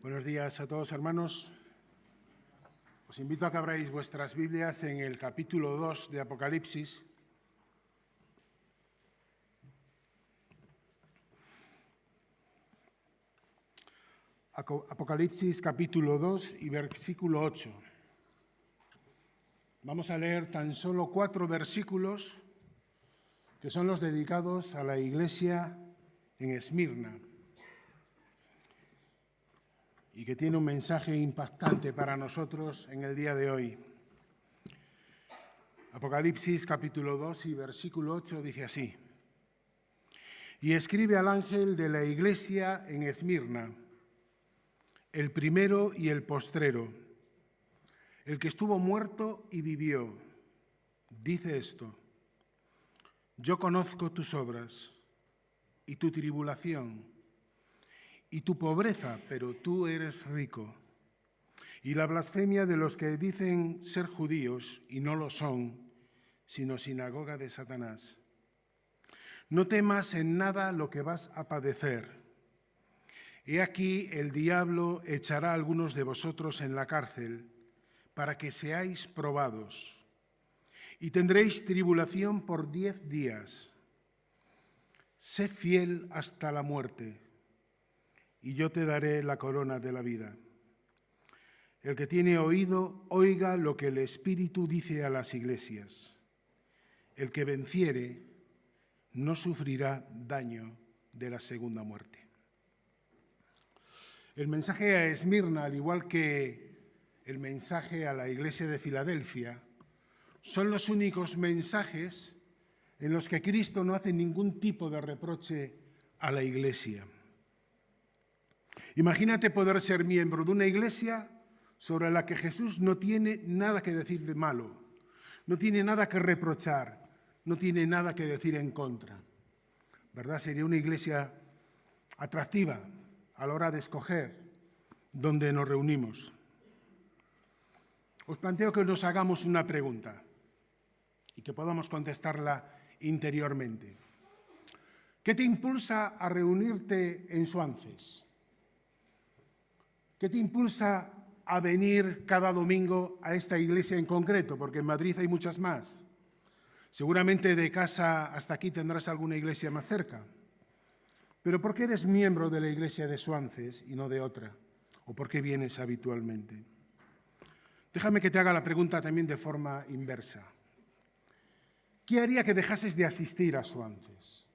Buenos días a todos, hermanos. Os invito a que abráis vuestras Biblias en el capítulo 2 de Apocalipsis. Apocalipsis capítulo 2 y versículo 8. Vamos a leer tan solo 4 versículos que son los dedicados a la iglesia en Esmirna y que tiene un mensaje impactante para nosotros en el día de hoy. Apocalipsis capítulo 2 y versículo 8 dice así: Y escribe al ángel de la iglesia en Esmirna, el primero y el postrero, el que estuvo muerto y vivió, dice esto: Yo conozco tus obras y tu tribulación y tu pobreza, pero tú eres rico, y la blasfemia de los que dicen ser judíos y no lo son, sino sinagoga de Satanás. No temas en nada lo que vas a padecer. He aquí el diablo echará a algunos de vosotros en la cárcel para que seáis probados, y tendréis tribulación por 10 días. Sé fiel hasta la muerte, y yo te daré la corona de la vida. El que tiene oído, oiga lo que el Espíritu dice a las iglesias. El que venciere no sufrirá daño de la segunda muerte. El mensaje a Esmirna, al igual que el mensaje a la iglesia de Filadelfia, son los únicos mensajes en los que Cristo no hace ningún tipo de reproche a la iglesia. Imagínate poder ser miembro de una iglesia sobre la que Jesús no tiene nada que decir de malo, no tiene nada que reprochar, no tiene nada que decir en contra. ¿Verdad? Sería una iglesia atractiva a la hora de escoger dónde nos reunimos. Os planteo que nos hagamos una pregunta y que podamos contestarla interiormente. ¿Qué te impulsa a reunirte en Suances? ¿Qué te impulsa a venir cada domingo a esta iglesia en concreto? Porque en Madrid hay muchas más. Seguramente de casa hasta aquí tendrás alguna iglesia más cerca. Pero ¿por qué eres miembro de la iglesia de Suances y no de otra? ¿O por qué vienes habitualmente? Déjame que te haga la pregunta también de forma inversa. ¿Qué haría que dejases de asistir a Suances?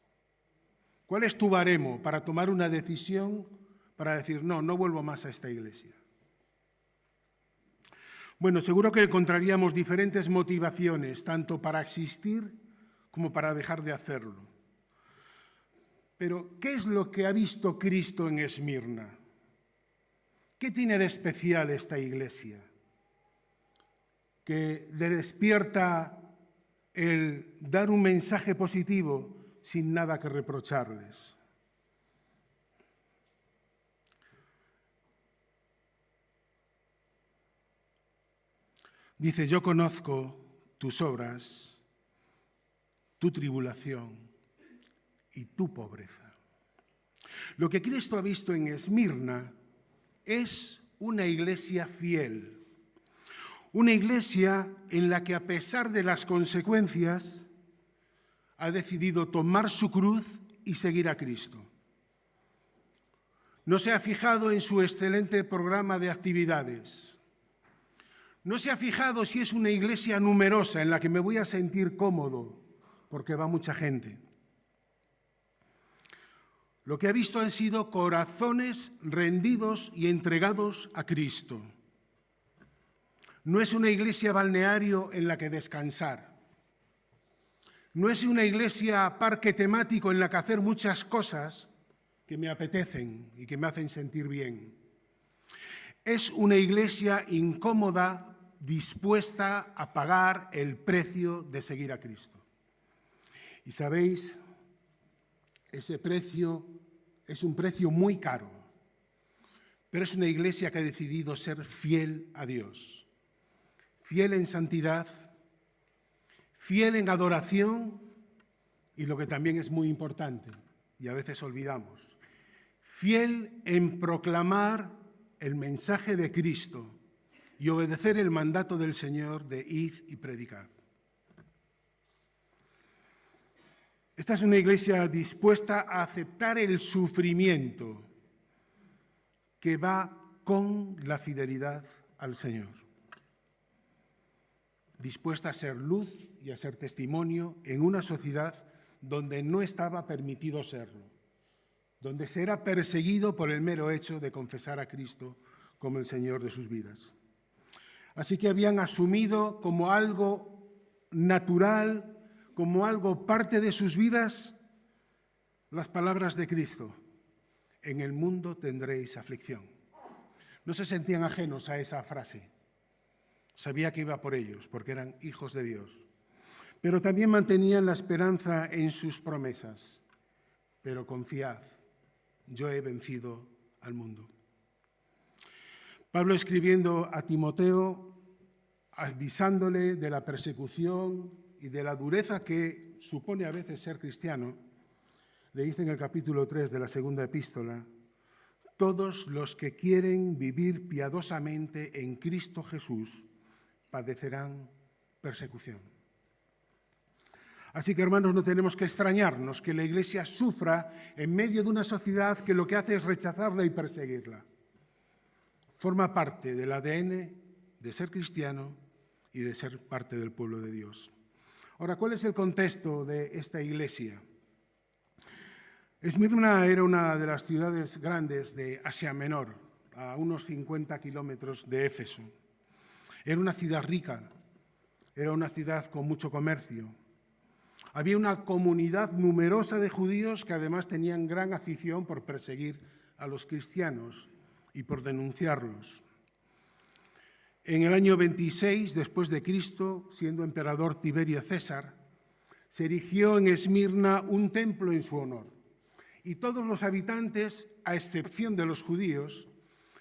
¿Cuál es tu baremo para tomar una decisión para decir, no vuelvo más a esta iglesia? Bueno, seguro que encontraríamos diferentes motivaciones, tanto para asistir como para dejar de hacerlo. Pero, ¿qué es lo que ha visto Cristo en Esmirna? ¿Qué tiene de especial esta iglesia? Que le despierta el dar un mensaje positivo sin nada que reprocharles. Dice, yo conozco tus obras, tu tribulación y tu pobreza. Lo que Cristo ha visto en Esmirna es una iglesia fiel, una iglesia en la que a pesar de las consecuencias ha decidido tomar su cruz y seguir a Cristo. No se ha fijado en su excelente programa de actividades. No se ha fijado si es una iglesia numerosa en la que me voy a sentir cómodo, porque va mucha gente. Lo que ha visto han sido corazones rendidos y entregados a Cristo. No es una iglesia balneario en la que descansar. No es una iglesia parque temático en la que hacer muchas cosas que me apetecen y que me hacen sentir bien. Es una iglesia incómoda, dispuesta a pagar el precio de seguir a Cristo. Y sabéis, ese precio es un precio muy caro, pero es una iglesia que ha decidido ser fiel a Dios, fiel en santidad, fiel en adoración y lo que también es muy importante y a veces olvidamos, fiel en proclamar el mensaje de Cristo y obedecer el mandato del Señor de id y predicad. Esta es una iglesia dispuesta a aceptar el sufrimiento que va con la fidelidad al Señor. Dispuesta a ser luz y a ser testimonio en una sociedad donde no estaba permitido serlo, donde se era perseguido por el mero hecho de confesar a Cristo como el Señor de sus vidas. Así que habían asumido como algo natural, como algo parte de sus vidas, las palabras de Cristo: en el mundo tendréis aflicción. No se sentían ajenos a esa frase. Sabía que iba por ellos, porque eran hijos de Dios. Pero también mantenían la esperanza en sus promesas. Pero confiad, yo he vencido al mundo. Pablo, escribiendo a Timoteo, avisándole de la persecución y de la dureza que supone a veces ser cristiano, le dice en el capítulo 3 de la segunda epístola: todos los que quieren vivir piadosamente en Cristo Jesús padecerán persecución. Así que, hermanos, no tenemos que extrañarnos que la Iglesia sufra en medio de una sociedad que lo que hace es rechazarla y perseguirla. Forma parte del ADN de ser cristiano y de ser parte del pueblo de Dios. Ahora, ¿cuál es el contexto de esta iglesia? Esmirna era una de las ciudades grandes de Asia Menor, a unos 50 kilómetros de Éfeso. Era una ciudad rica, era una ciudad con mucho comercio. Había una comunidad numerosa de judíos que además tenían gran afición por perseguir a los cristianos y por denunciarlos. En el año 26 después de Cristo, siendo emperador Tiberio César, se erigió en Esmirna un templo en su honor. Y todos los habitantes, a excepción de los judíos,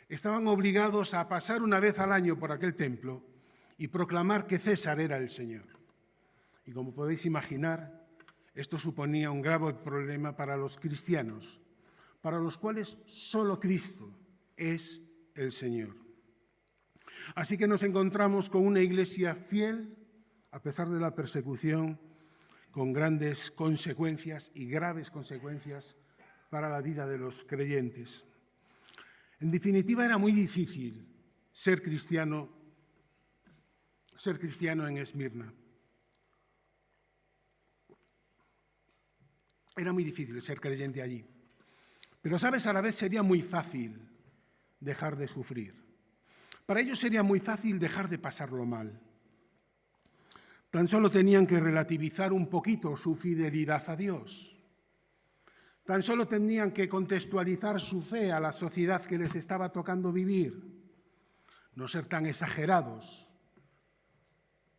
estaban obligados a pasar una vez al año por aquel templo y proclamar que César era el Señor. Y como podéis imaginar, esto suponía un grave problema para los cristianos, para los cuales solo Cristo es el Señor. Así que nos encontramos con una iglesia fiel, a pesar de la persecución, con grandes consecuencias y graves consecuencias para la vida de los creyentes. En definitiva, era muy difícil ser cristiano en Esmirna. Era muy difícil ser creyente allí. Pero, ¿sabes? A la vez sería muy fácil dejar de sufrir. Para ellos sería muy fácil dejar de pasarlo mal. Tan solo tenían que relativizar un poquito su fidelidad a Dios. Tan solo tenían que contextualizar su fe a la sociedad que les estaba tocando vivir. No ser tan exagerados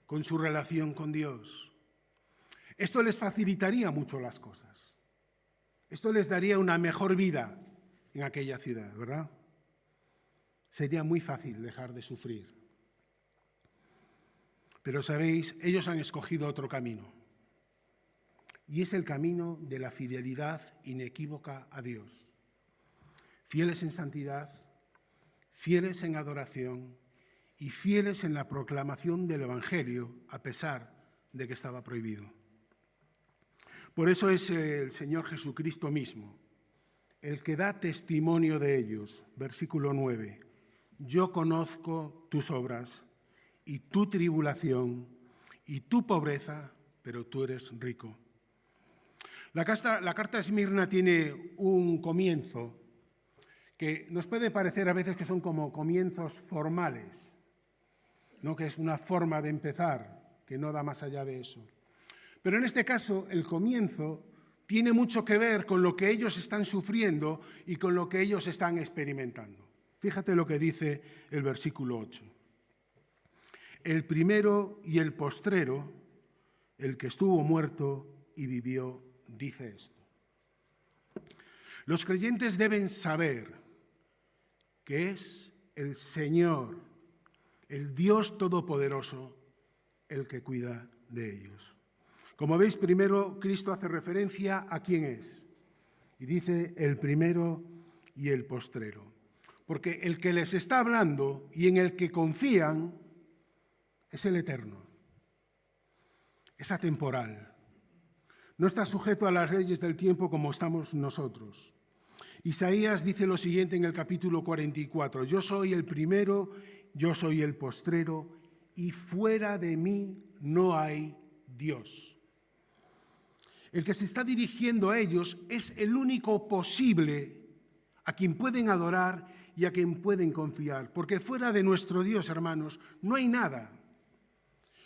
con su relación con Dios. Esto les facilitaría mucho las cosas. Esto les daría una mejor vida en aquella ciudad, ¿verdad? Sería muy fácil dejar de sufrir. Pero, ¿sabéis? Ellos han escogido otro camino. Y es el camino de la fidelidad inequívoca a Dios. Fieles en santidad, fieles en adoración y fieles en la proclamación del Evangelio, a pesar de que estaba prohibido. Por eso es el Señor Jesucristo mismo el que da testimonio de ellos. Versículo 9. Yo conozco tus obras y tu tribulación y tu pobreza, pero tú eres rico. La carta a Esmirna tiene un comienzo que nos puede parecer a veces que son como comienzos formales, ¿no? Que es una forma de empezar, que no da más allá de eso. Pero en este caso, el comienzo tiene mucho que ver con lo que ellos están sufriendo y con lo que ellos están experimentando. Fíjate lo que dice el versículo 8. El primero y el postrero, el que estuvo muerto y vivió, dice esto. Los creyentes deben saber que es el Señor, el Dios Todopoderoso, el que cuida de ellos. Como veis, primero Cristo hace referencia a quién es. Y dice el primero y el postrero. porque el que les está hablando y en el que confían es el eterno, es atemporal, no está sujeto a las leyes del tiempo como estamos nosotros. Isaías dice lo siguiente en el capítulo 44, yo soy el primero, yo soy el postrero, y fuera de mí no hay Dios. El que se está dirigiendo a ellos es el único posible a quien pueden adorar y a quien pueden confiar, porque fuera de nuestro Dios, hermanos, no hay nada,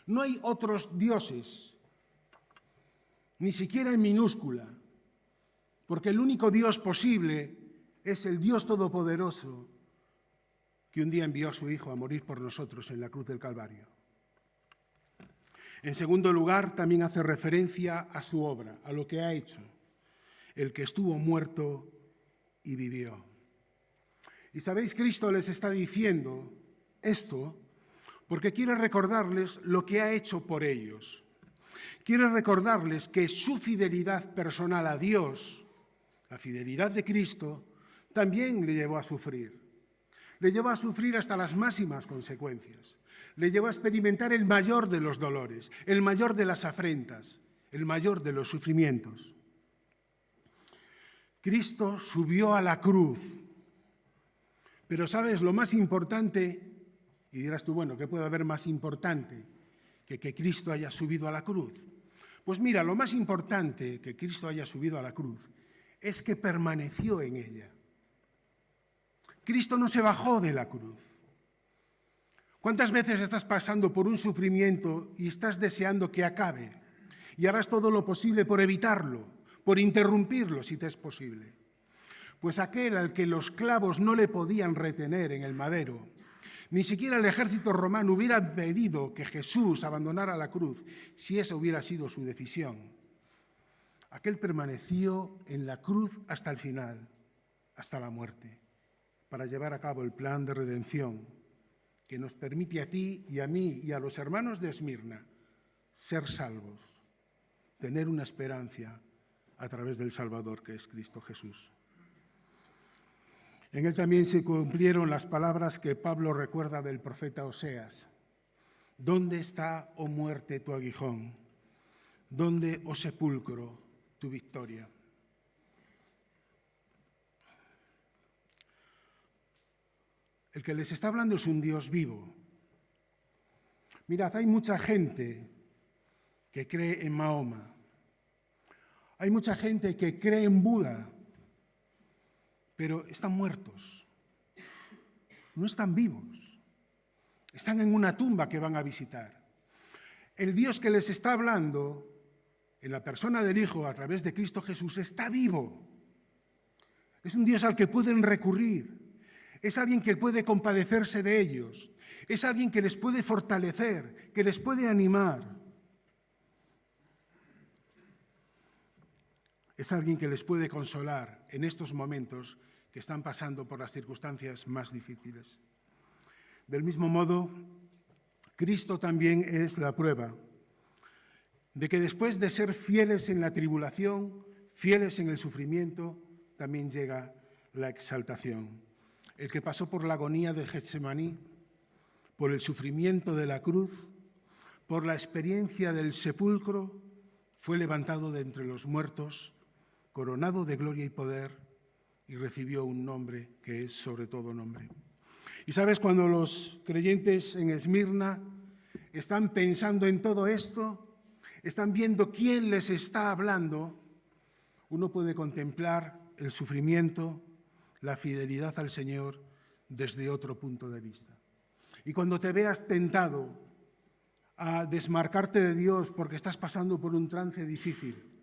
no hay otros dioses, ni siquiera en minúscula, porque el único Dios posible es el Dios Todopoderoso que un día envió a su Hijo a morir por nosotros en la cruz del Calvario. En segundo lugar, también hace referencia a su obra, a lo que ha hecho, el que estuvo muerto y vivió. Y sabéis, Cristo les está diciendo esto porque quiere recordarles lo que ha hecho por ellos. Quiere recordarles que su fidelidad personal a Dios, la fidelidad de Cristo, también le llevó a sufrir. Le llevó a sufrir hasta las máximas consecuencias. Le llevó a experimentar el mayor de los dolores, el mayor de las afrentas, el mayor de los sufrimientos. Cristo subió a la cruz. Pero, ¿sabes? Lo más importante, y dirás tú, bueno, ¿qué puede haber más importante que Cristo haya subido a la cruz? Pues mira, lo más importante que Cristo haya subido a la cruz es que permaneció en ella. Cristo no se bajó de la cruz. ¿Cuántas veces estás pasando por un sufrimiento y estás deseando que acabe? Y harás todo lo posible por evitarlo, por interrumpirlo si te es posible. Pues aquel al que los clavos no le podían retener en el madero, ni siquiera el ejército romano hubiera pedido que Jesús abandonara la cruz si esa hubiera sido su decisión. Aquel permaneció en la cruz hasta el final, hasta la muerte, para llevar a cabo el plan de redención que nos permite a ti y a mí y a los hermanos de Esmirna ser salvos, tener una esperanza a través del Salvador que es Cristo Jesús. En él también se cumplieron las palabras que Pablo recuerda del profeta Oseas. ¿Dónde está, oh muerte, tu aguijón? ¿Dónde, oh sepulcro, tu victoria? El que les está hablando es un Dios vivo. Mirad, hay mucha gente que cree en Mahoma. Hay mucha gente que cree en Buda, pero están muertos. No están vivos. Están en una tumba que van a visitar. El Dios que les está hablando, en la persona del Hijo, a través de Cristo Jesús, está vivo. Es un Dios al que pueden recurrir. Es alguien que puede compadecerse de ellos. Es alguien que les puede fortalecer, que les puede animar. Es alguien que les puede consolar en estos momentos que están pasando por las circunstancias más difíciles. Del mismo modo, Cristo también es la prueba de que después de ser fieles en la tribulación, fieles en el sufrimiento, también llega la exaltación. El que pasó por la agonía de Getsemaní, por el sufrimiento de la cruz, por la experiencia del sepulcro, fue levantado de entre los muertos, coronado de gloria y poder, y recibió un nombre que es sobre todo nombre. Y sabes, cuando los creyentes en Esmirna están pensando en todo esto, están viendo quién les está hablando, uno puede contemplar el sufrimiento, la fidelidad al Señor desde otro punto de vista. Y cuando te veas tentado a desmarcarte de Dios porque estás pasando por un trance difícil,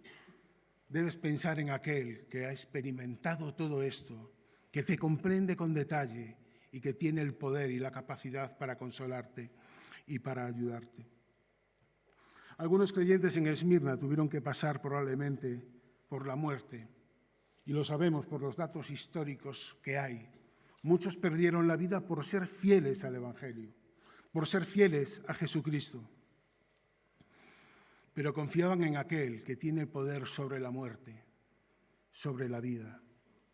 debes pensar en aquel que ha experimentado todo esto, que te comprende con detalle y que tiene el poder y la capacidad para consolarte y para ayudarte. Algunos creyentes en Esmirna tuvieron que pasar probablemente por la muerte, y lo sabemos por los datos históricos que hay. Muchos perdieron la vida por ser fieles al Evangelio, por ser fieles a Jesucristo. Pero confiaban en aquel que tiene el poder sobre la muerte, sobre la vida,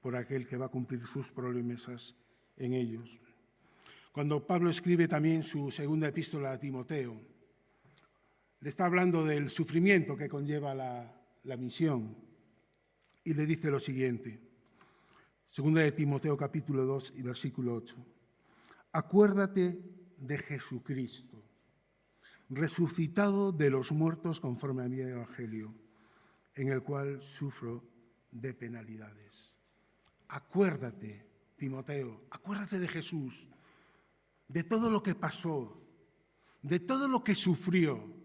por aquel que va a cumplir sus promesas en ellos. Cuando Pablo escribe también su segunda epístola a Timoteo, le está hablando del sufrimiento que conlleva la misión y le dice lo siguiente, segunda de Timoteo capítulo 2 y versículo 8. Acuérdate de Jesucristo, resucitado de los muertos conforme a mi evangelio, en el cual sufro de penalidades. Acuérdate, Timoteo, acuérdate de Jesús, de todo lo que pasó, de todo lo que sufrió,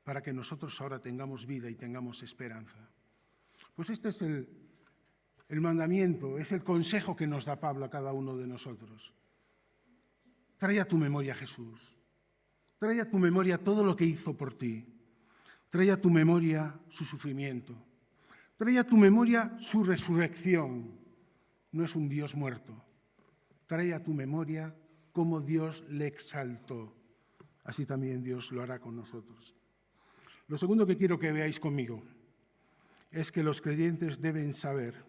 para que nosotros ahora tengamos vida y tengamos esperanza. Pues este es el mandamiento, es el consejo que nos da Pablo a cada uno de nosotros. Trae a tu memoria a Jesús, trae a tu memoria todo lo que hizo por ti, trae a tu memoria su sufrimiento, trae a tu memoria su resurrección. No es un Dios muerto. Trae a tu memoria cómo Dios le exaltó. Así también Dios lo hará con nosotros. Lo segundo que quiero que veáis conmigo es que los creyentes deben saber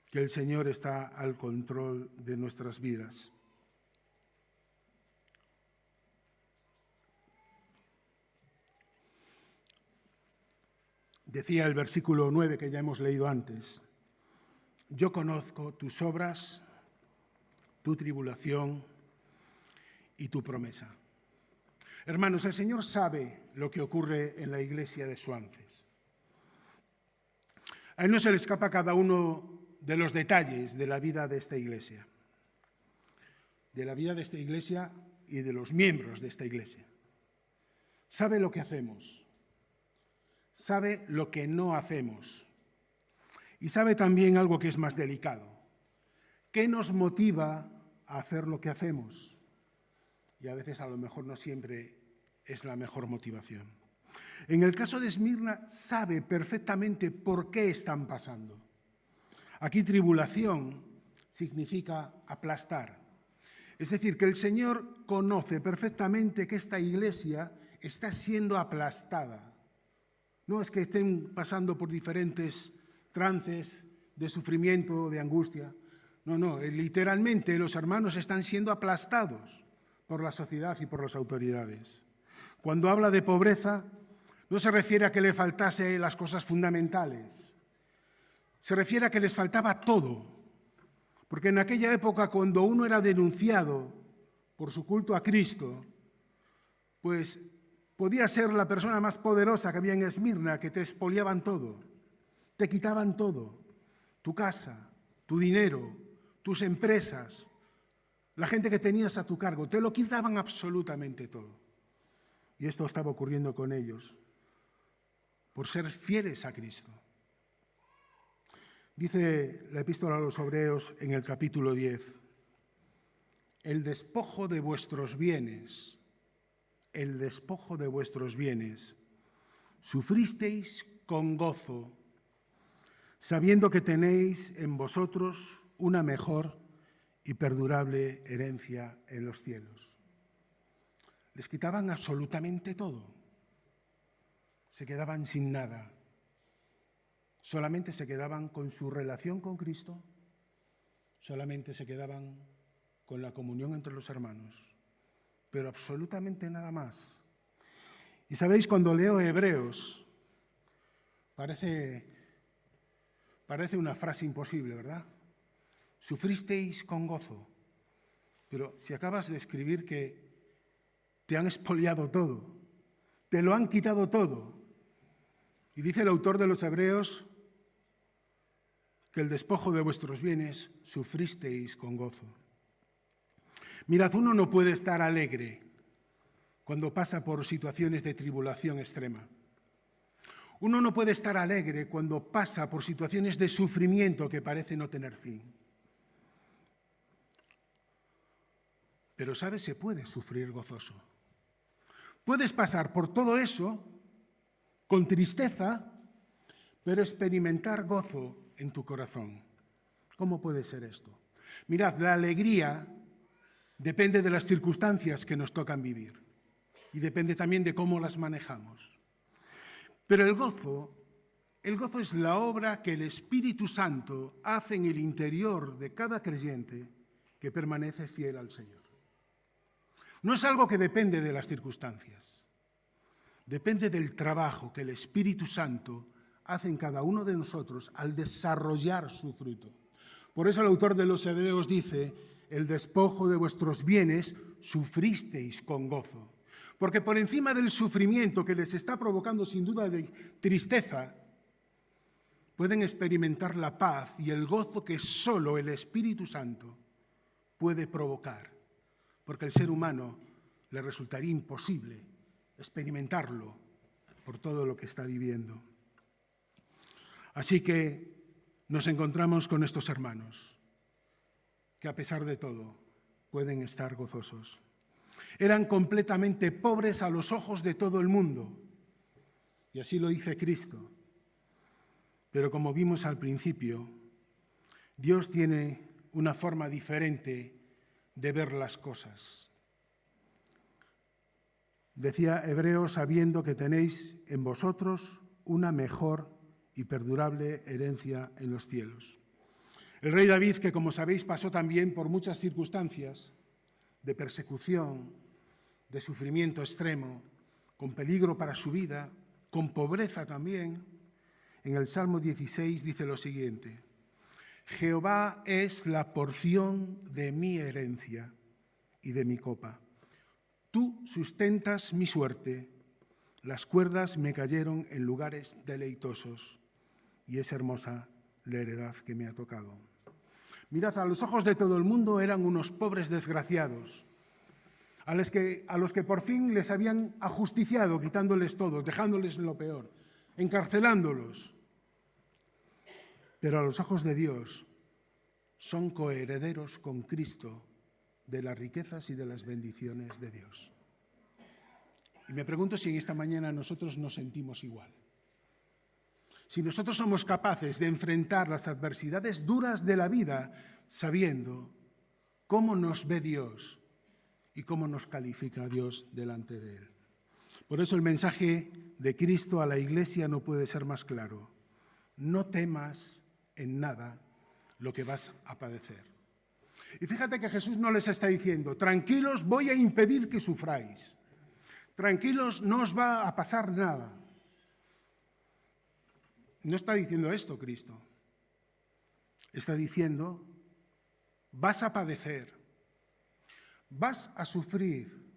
que el Señor está al control de nuestras vidas. Decía el versículo 9 que ya hemos leído antes, yo conozco tus obras, tu tribulación y tu promesa. Hermanos, el Señor sabe lo que ocurre en la iglesia de Suances. A Él no se le escapa cada uno de los detalles de la vida de esta iglesia, de la vida de esta iglesia y de los miembros de esta iglesia. Sabe lo que hacemos, sabe lo que no hacemos y sabe también algo que es más delicado. ¿Qué nos motiva a hacer lo que hacemos? Y a veces a lo mejor no siempre es la mejor motivación. En el caso de Esmirna sabe perfectamente por qué están pasando. Aquí tribulación significa aplastar. Es decir, que el Señor conoce perfectamente que esta iglesia está siendo aplastada. No es que estén pasando por diferentes trances de sufrimiento, de angustia. No, literalmente los hermanos están siendo aplastados por la sociedad y por las autoridades. Cuando habla de pobreza, no se refiere a que le faltase las cosas fundamentales. Se refiere a que les faltaba todo. Porque en aquella época, cuando uno era denunciado por su culto a Cristo, pues podía ser la persona más poderosa que había en Esmirna, que te expoliaban todo, te quitaban todo, tu casa, tu dinero, tus empresas, la gente que tenías a tu cargo, te lo quitaban absolutamente todo. Y esto estaba ocurriendo con ellos, por ser fieles a Cristo. Dice la epístola a los Hebreos en el capítulo 10, el despojo de vuestros bienes, sufristeis con gozo, sabiendo que tenéis en vosotros una mejor y perdurable herencia en los cielos. Les quitaban absolutamente todo, se quedaban sin nada. Solamente se quedaban con su relación con Cristo, solamente se quedaban con la comunión entre los hermanos, pero absolutamente nada más. Y sabéis, cuando leo Hebreos, parece una frase imposible, ¿verdad? Sufristeis con gozo, pero si acabas de escribir que te han expoliado todo, te lo han quitado todo, y dice el autor de los Hebreos que el despojo de vuestros bienes sufristeis con gozo. Mirad, uno no puede estar alegre cuando pasa por situaciones de tribulación extrema. Uno no puede estar alegre cuando pasa por situaciones de sufrimiento que parece no tener fin. Pero, ¿sabes? Se puede sufrir gozoso. Puedes pasar por todo eso con tristeza, pero experimentar gozo en tu corazón. ¿Cómo puede ser esto? Mirad, la alegría depende de las circunstancias que nos tocan vivir y depende también de cómo las manejamos. Pero el gozo es la obra que el Espíritu Santo hace en el interior de cada creyente que permanece fiel al Señor. No es algo que depende de las circunstancias. Depende del trabajo que el Espíritu Santo hace en cada uno de nosotros al desarrollar su fruto. Por eso el autor de los Hebreos dice: el despojo de vuestros bienes sufristeis con gozo. Porque por encima del sufrimiento que les está provocando sin duda de tristeza, pueden experimentar la paz y el gozo que solo el Espíritu Santo puede provocar. Porque al ser humano le resultaría imposible experimentarlo por todo lo que está viviendo. Así que nos encontramos con estos hermanos que a pesar de todo pueden estar gozosos. Eran completamente pobres a los ojos de todo el mundo, y así lo dice Cristo. Pero como vimos al principio, Dios tiene una forma diferente de ver las cosas. Decía Hebreos: sabiendo que tenéis en vosotros una mejor y perdurable herencia en los cielos. El rey David, que como sabéis pasó también por muchas circunstancias de persecución, de sufrimiento extremo, con peligro para su vida, con pobreza también, en el Salmo 16 dice lo siguiente: Jehová es la porción de mi herencia y de mi copa. Tú sustentas mi suerte, las cuerdas me cayeron en lugares deleitosos, y es hermosa la heredad que me ha tocado. Mirad, a los ojos de todo el mundo eran unos pobres desgraciados, a los que por fin les habían ajusticiado, quitándoles todo, dejándoles lo peor, encarcelándolos. Pero a los ojos de Dios son coherederos con Cristo de las riquezas y de las bendiciones de Dios. Y me pregunto si en esta mañana nosotros nos sentimos igual. Si nosotros somos capaces de enfrentar las adversidades duras de la vida sabiendo cómo nos ve Dios y cómo nos califica Dios delante de Él. Por eso el mensaje de Cristo a la Iglesia no puede ser más claro. No temas en nada lo que vas a padecer. Y fíjate que Jesús no les está diciendo: tranquilos, voy a impedir que sufráis. Tranquilos, no os va a pasar nada. No está diciendo esto Cristo. Está diciendo: vas a padecer, vas a sufrir,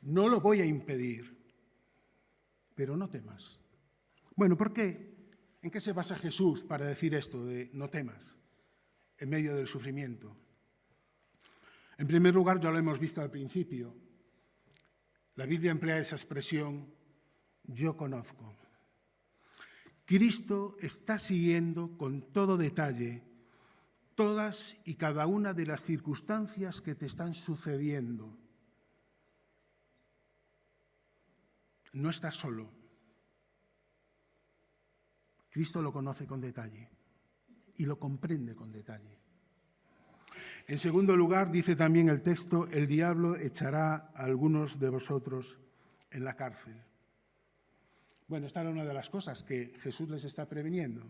no lo voy a impedir, pero no temas. Bueno, ¿por qué? ¿En qué se basa Jesús para decir esto de no temas en medio del sufrimiento? En primer lugar, ya lo hemos visto al principio, la Biblia emplea esa expresión: yo conozco. Cristo está siguiendo con todo detalle todas y cada una de las circunstancias que te están sucediendo. No estás solo. Cristo lo conoce con detalle y lo comprende con detalle. En segundo lugar, dice también el texto: el diablo echará a algunos de vosotros en la cárcel. Bueno, esta era una de las cosas que Jesús les está previniendo.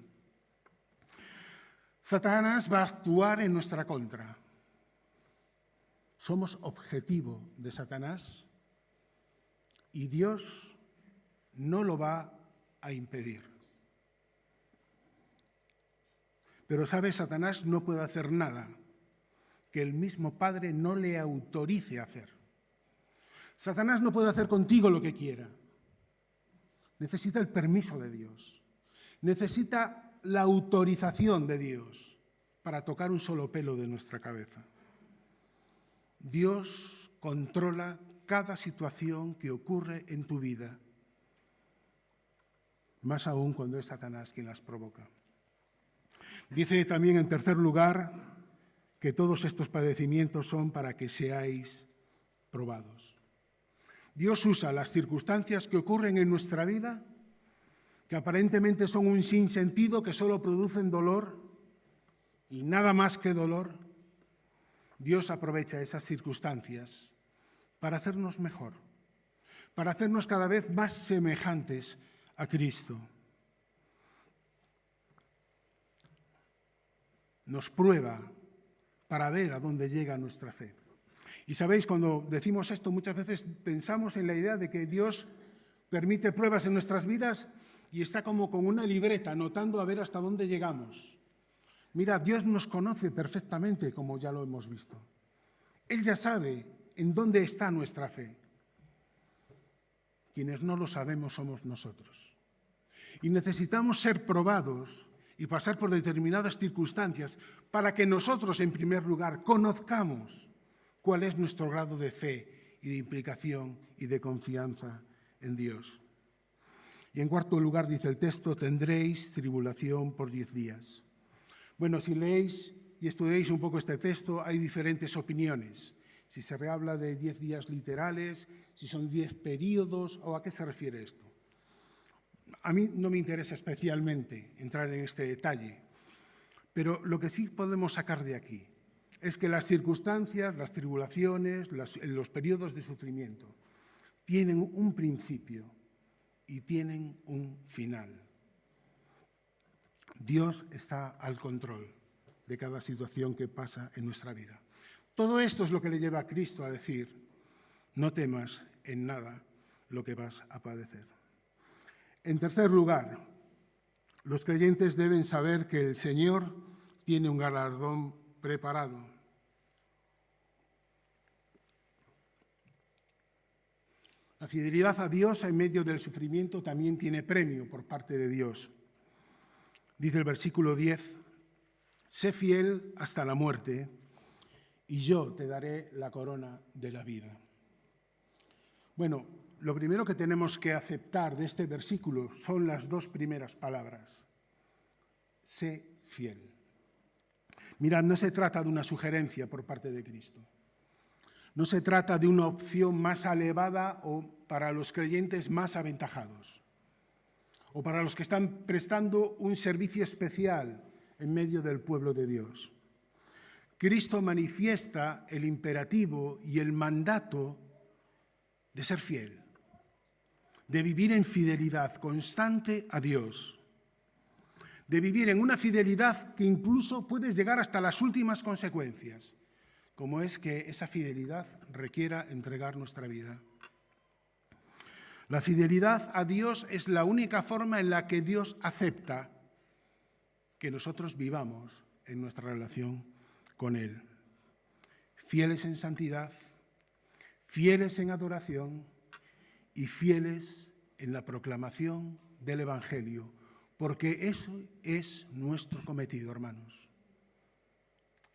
Satanás va a actuar en nuestra contra. Somos objetivo de Satanás y Dios no lo va a impedir. Pero, ¿sabes? Satanás no puede hacer nada que el mismo Padre no le autorice a hacer. Satanás no puede hacer contigo lo que quiera. Necesita el permiso de Dios. Necesita la autorización de Dios para tocar un solo pelo de nuestra cabeza. Dios controla cada situación que ocurre en tu vida, más aún cuando es Satanás quien las provoca. Dice también, en tercer lugar, que todos estos padecimientos son para que seáis probados. Dios usa las circunstancias que ocurren en nuestra vida, que aparentemente son un sinsentido, que solo producen dolor y nada más que dolor. Dios aprovecha esas circunstancias para hacernos mejor, para hacernos cada vez más semejantes a Cristo. Nos prueba para ver a dónde llega nuestra fe. Y sabéis, cuando decimos esto, muchas veces pensamos en la idea de que Dios permite pruebas en nuestras vidas y está como con una libreta, anotando a ver hasta dónde llegamos. Mira, Dios nos conoce perfectamente, como ya lo hemos visto. Él ya sabe en dónde está nuestra fe. Quienes no lo sabemos somos nosotros. Y necesitamos ser probados y pasar por determinadas circunstancias para que nosotros, en primer lugar, conozcamos cuál es nuestro grado de fe y de implicación y de confianza en Dios. Y en cuarto lugar, dice el texto, tendréis tribulación por 10 días. Bueno, si leéis y estudiáis un poco este texto, hay diferentes opiniones. Si se habla de 10 días literales, si son 10 periodos, o a qué se refiere esto. A mí no me interesa especialmente entrar en este detalle, pero lo que sí podemos sacar de aquí es que las circunstancias, las tribulaciones, los periodos de sufrimiento tienen un principio y tienen un final. Dios está al control de cada situación que pasa en nuestra vida. Todo esto es lo que le lleva a Cristo a decir, no temas en nada lo que vas a padecer. En tercer lugar, los creyentes deben saber que el Señor tiene un galardón preparado. La fidelidad a Dios en medio del sufrimiento también tiene premio por parte de Dios. Dice el versículo 10, sé fiel hasta la muerte y yo te daré la corona de la vida. Bueno, lo primero que tenemos que aceptar de este versículo son las dos primeras palabras. Sé fiel. Mirad, no se trata de una sugerencia por parte de Cristo. No se trata de una opción más elevada o para los creyentes más aventajados o para los que están prestando un servicio especial en medio del pueblo de Dios. Cristo manifiesta el imperativo y el mandato de ser fiel, de vivir en fidelidad constante a Dios, de vivir en una fidelidad que incluso puede llegar hasta las últimas consecuencias, como es que esa fidelidad requiera entregar nuestra vida. La fidelidad a Dios es la única forma en la que Dios acepta que nosotros vivamos en nuestra relación con Él. Fieles en santidad, fieles en adoración y fieles en la proclamación del Evangelio, porque eso es nuestro cometido, hermanos.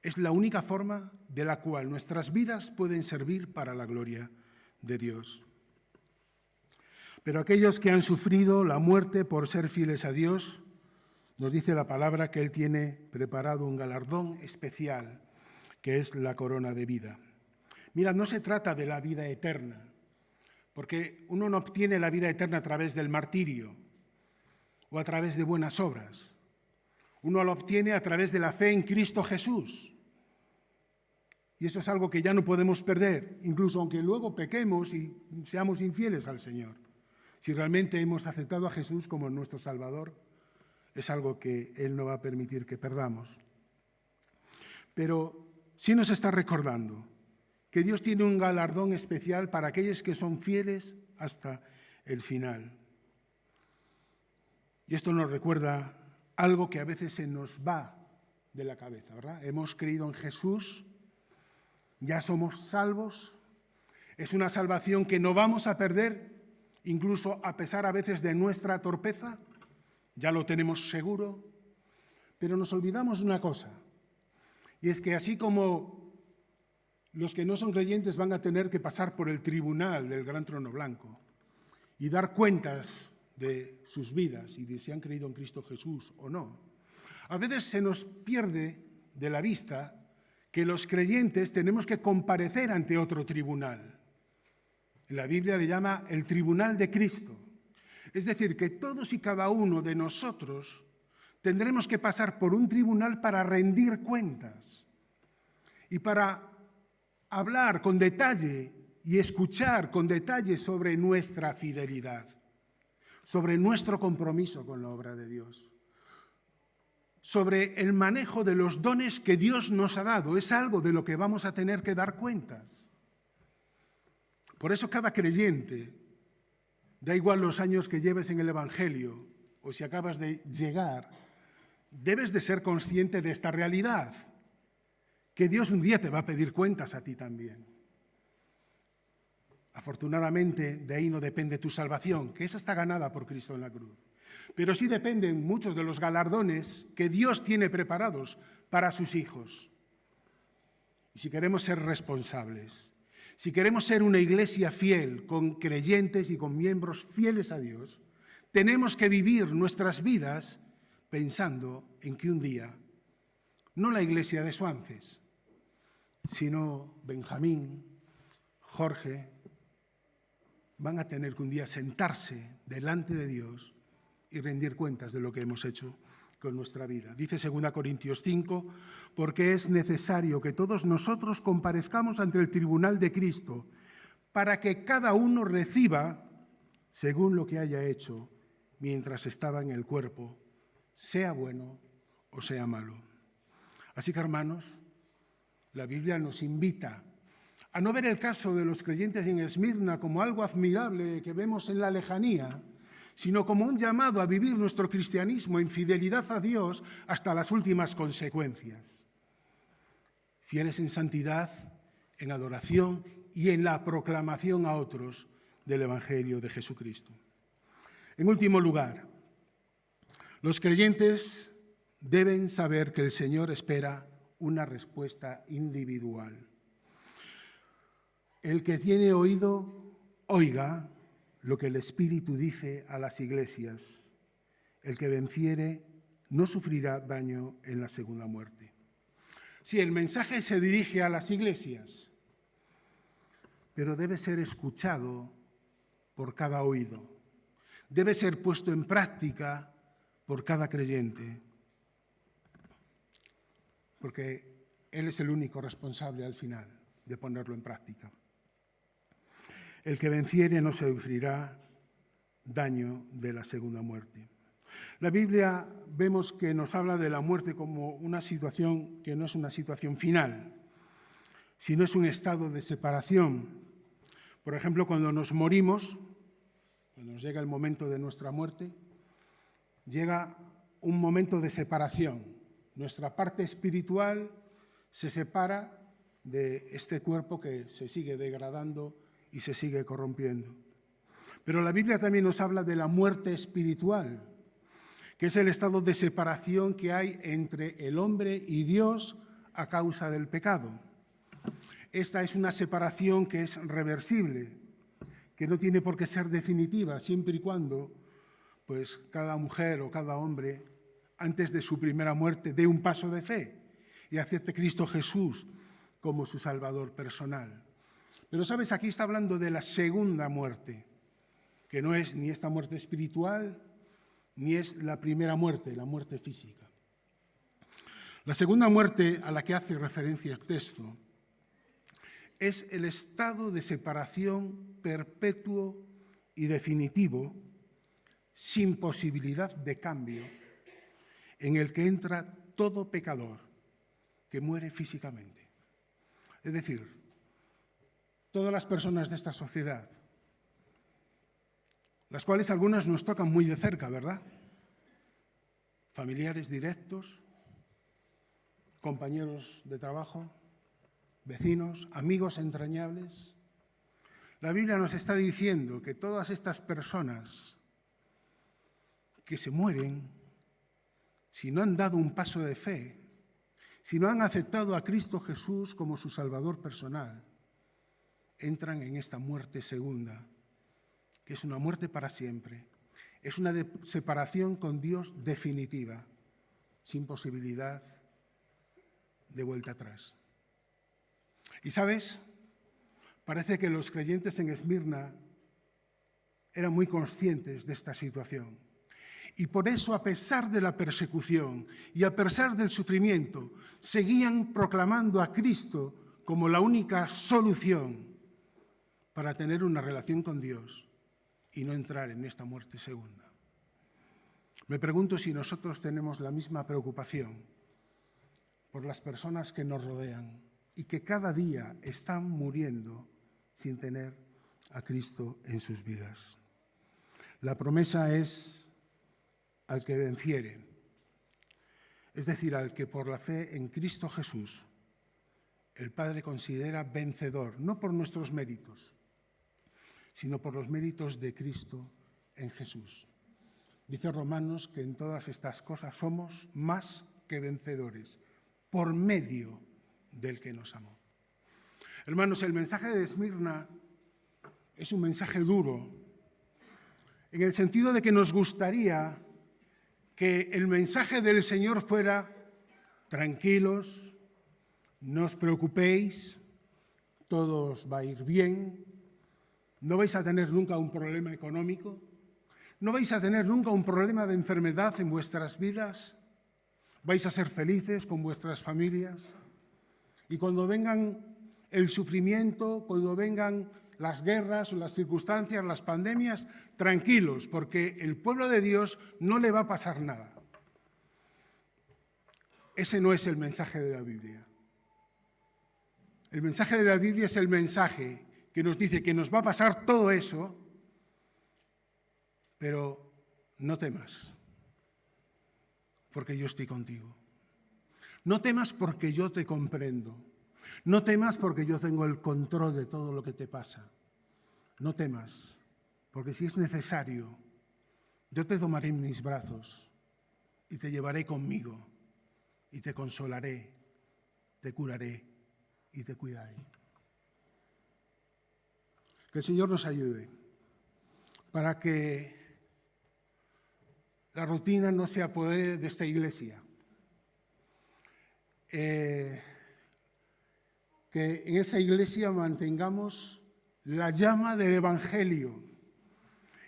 Es la única forma de la cual nuestras vidas pueden servir para la gloria de Dios. Pero aquellos que han sufrido la muerte por ser fieles a Dios, nos dice la palabra que Él tiene preparado un galardón especial, que es la corona de vida. Mira, no se trata de la vida eterna, porque uno no obtiene la vida eterna a través del martirio o a través de buenas obras. Uno lo obtiene a través de la fe en Cristo Jesús. Y eso es algo que ya no podemos perder, incluso aunque luego pequemos y seamos infieles al Señor. Si realmente hemos aceptado a Jesús como nuestro Salvador, es algo que Él no va a permitir que perdamos. Pero sí nos está recordando que Dios tiene un galardón especial para aquellos que son fieles hasta el final. Y esto nos recuerda algo que a veces se nos va de la cabeza, ¿verdad? Hemos creído en Jesús, ya somos salvos, es una salvación que no vamos a perder, incluso a pesar a veces de nuestra torpeza, ya lo tenemos seguro, pero nos olvidamos de una cosa, y es que así como los que no son creyentes van a tener que pasar por el tribunal del gran trono blanco y dar cuentas de sus vidas y de si han creído en Cristo Jesús o no, a veces se nos pierde de la vista que los creyentes tenemos que comparecer ante otro tribunal. La Biblia le llama el tribunal de Cristo. Es decir, que todos y cada uno de nosotros tendremos que pasar por un tribunal para rendir cuentas y para hablar con detalle y escuchar con detalle sobre nuestra fidelidad, sobre nuestro compromiso con la obra de Dios, sobre el manejo de los dones que Dios nos ha dado. Es algo de lo que vamos a tener que dar cuentas. Por eso cada creyente, da igual los años que lleves en el Evangelio o si acabas de llegar, debes de ser consciente de esta realidad, que Dios un día te va a pedir cuentas a ti también. Afortunadamente, de ahí no depende tu salvación, que esa está ganada por Cristo en la cruz. Pero sí dependen muchos de los galardones que Dios tiene preparados para sus hijos. Y si queremos ser responsables, si queremos ser una iglesia fiel, con creyentes y con miembros fieles a Dios, tenemos que vivir nuestras vidas pensando en que un día, no la iglesia de Suances, sino Benjamín, Jorge, van a tener que un día sentarse delante de Dios y rendir cuentas de lo que hemos hecho con nuestra vida. Dice 2 Corintios 5, porque es necesario que todos nosotros comparezcamos ante el tribunal de Cristo para que cada uno reciba según lo que haya hecho mientras estaba en el cuerpo, sea bueno o sea malo. Así que, hermanos, la Biblia nos invita a no ver el caso de los creyentes en Esmirna como algo admirable que vemos en la lejanía, sino como un llamado a vivir nuestro cristianismo en fidelidad a Dios hasta las últimas consecuencias. Fieles en santidad, en adoración y en la proclamación a otros del Evangelio de Jesucristo. En último lugar, los creyentes deben saber que el Señor espera una respuesta individual. El que tiene oído, oiga lo que el Espíritu dice a las iglesias. El que venciere no sufrirá daño en la segunda muerte. Sí, el mensaje se dirige a las iglesias, pero debe ser escuchado por cada oído. Debe ser puesto en práctica por cada creyente, porque Él es el único responsable al final de ponerlo en práctica. El que venciere no sufrirá daño de la segunda muerte. La Biblia vemos que nos habla de la muerte como una situación que no es una situación final, sino es un estado de separación. Por ejemplo, cuando nos morimos, cuando nos llega el momento de nuestra muerte, llega un momento de separación. Nuestra parte espiritual se separa de este cuerpo que se sigue degradando y se sigue corrompiendo. Pero la Biblia también nos habla de la muerte espiritual, que es el estado de separación que hay entre el hombre y Dios a causa del pecado. Esta es una separación que es reversible, que no tiene por qué ser definitiva, siempre y cuando pues, cada mujer o cada hombre, antes de su primera muerte, dé un paso de fe y acepte a Cristo Jesús como su Salvador personal. Pero, ¿sabes? Aquí está hablando de la segunda muerte, que no es ni esta muerte espiritual, ni es la primera muerte, la muerte física. La segunda muerte a la que hace referencia el texto es el estado de separación perpetuo y definitivo, sin posibilidad de cambio, en el que entra todo pecador que muere físicamente. Es decir, todas las personas de esta sociedad, las cuales algunas nos tocan muy de cerca, ¿verdad? Familiares directos, compañeros de trabajo, vecinos, amigos entrañables. La Biblia nos está diciendo que todas estas personas que se mueren, si no han dado un paso de fe, si no han aceptado a Cristo Jesús como su Salvador personal, entran en esta muerte segunda, que es una muerte para siempre. Es una separación con Dios definitiva, sin posibilidad de vuelta atrás. Y, ¿sabes? Parece que los creyentes en Esmirna eran muy conscientes de esta situación. Y por eso, a pesar de la persecución y a pesar del sufrimiento, seguían proclamando a Cristo como la única solución para tener una relación con Dios y no entrar en esta muerte segunda. Me pregunto si nosotros tenemos la misma preocupación por las personas que nos rodean y que cada día están muriendo sin tener a Cristo en sus vidas. La promesa es al que venciere, es decir, al que por la fe en Cristo Jesús el Padre considera vencedor, no por nuestros méritos, sino por los méritos de Cristo en Jesús. Dice Romanos que en todas estas cosas somos más que vencedores, por medio del que nos amó. Hermanos, el mensaje de Esmirna es un mensaje duro, en el sentido de que nos gustaría que el mensaje del Señor fuera: tranquilos, no os preocupéis, todo os va a ir bien, no vais a tener nunca un problema económico, no vais a tener nunca un problema de enfermedad en vuestras vidas, vais a ser felices con vuestras familias, y cuando vengan el sufrimiento, cuando vengan las guerras o las circunstancias, las pandemias, tranquilos, porque el pueblo de Dios no le va a pasar nada. Ese no es el mensaje de la Biblia. El mensaje de la Biblia es el mensaje que nos dice que nos va a pasar todo eso, pero no temas, porque yo estoy contigo. No temas porque yo te comprendo. No temas porque yo tengo el control de todo lo que te pasa. No temas, porque si es necesario, yo te tomaré en mis brazos y te llevaré conmigo y te consolaré, te curaré y te cuidaré. Que el Señor nos ayude para que la rutina no se apodere de esta iglesia. Que en esa iglesia mantengamos la llama del Evangelio.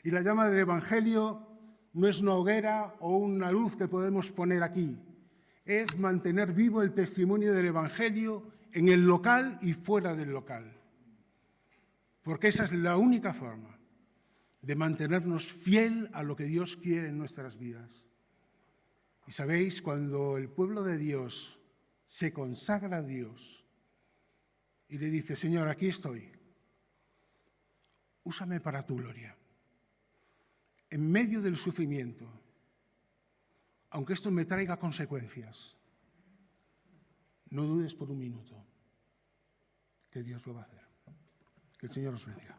Y la llama del Evangelio no es una hoguera o una luz que podemos poner aquí. Es mantener vivo el testimonio del Evangelio en el local y fuera del local. Porque esa es la única forma de mantenernos fiel a lo que Dios quiere en nuestras vidas. Y sabéis, cuando el pueblo de Dios se consagra a Dios y le dice: Señor, aquí estoy, úsame para tu gloria. En medio del sufrimiento, aunque esto me traiga consecuencias, no dudes por un minuto que Dios lo va a hacer. Que el Señor os bendiga.